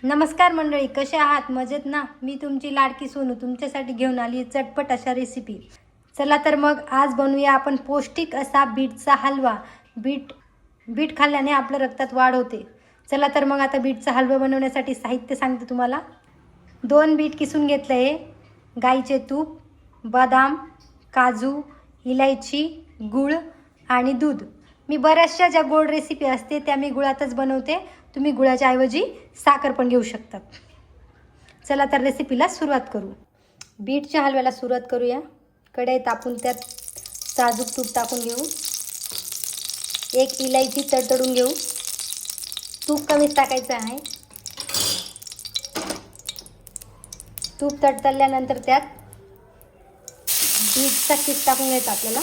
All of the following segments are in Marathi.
नमस्कार मंडळी, कसे आहात? मजेत ना? मी तुमची लाडकी सोनू तुमच्यासाठी घेऊन आली चटपट अशा रेसिपी. चला तर मग आज बनवूया आपण पौष्टिक असा बीटचा हलवा. बीट खाल्ल्याने आपल्या रक्तात वाढ होते. चला तर मग आता बीटचा हलवा बनवण्यासाठी साहित्य सांगते तुम्हाला. 2 बीट किसून घेतलं आहे, गाईचे तूप, बदाम, काजू, इलायची, गूळ आणि दूध. मी बऱ्याचशा ज्या गोड रेसिपी असते त्या मी गुळातच बनवते. तुम्ही गुळाच्या ऐवजी साखर पण घेऊ शकतात. चला तर रेसिपीला सुरुवात करू. बीटच्या हलव्याला सुरुवात करूया. कढई तापून त्यात साजूक तूप टाकून घेऊ. 1 इलायची तडतडून घेऊ. तूप कमीच टाकायचं आहे. तूप तडतडल्यानंतर त्यात बीटचा किस टाकून घ्यायचा आपल्याला.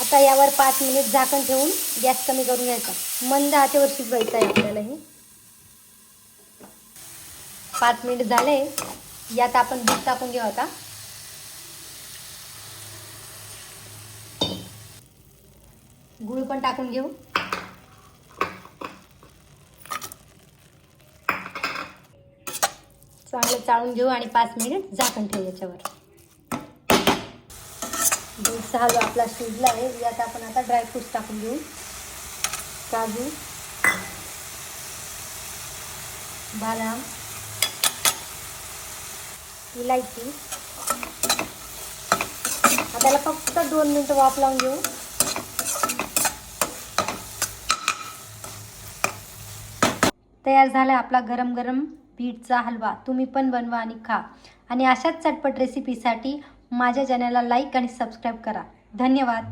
आता यावर 5 मिनिट झाकण ठेवून गॅस कमी करून घ्यायचा. मंद आचेवर शिजवायचं आहे आपल्याला. हे 5 मिनिट झाले. यात आपण बीट टाकून घेऊ. आता गूळ पण टाकून घेऊ. चांगलं चाळून घेऊ आणि 5 मिनिट झाकण ठेवू याच्यावर. बीटचा हलवा आपला शिजला आहे. यात आपण आता ड्रायफ्रूट्स टाकून घेऊ. काजू, बदाम, इलायची. आता फक्त 2 मिनिटं वाफ लावून घेऊ. तयार झाला आपला गरम गरम बीटचा हलवा. तुम्ही पण बनवा आणि खा. आणि अशाच चटपट रेसिपीसाठी माझ्या चॅनलला लाईक आणि सबस्क्राईब करा. धन्यवाद.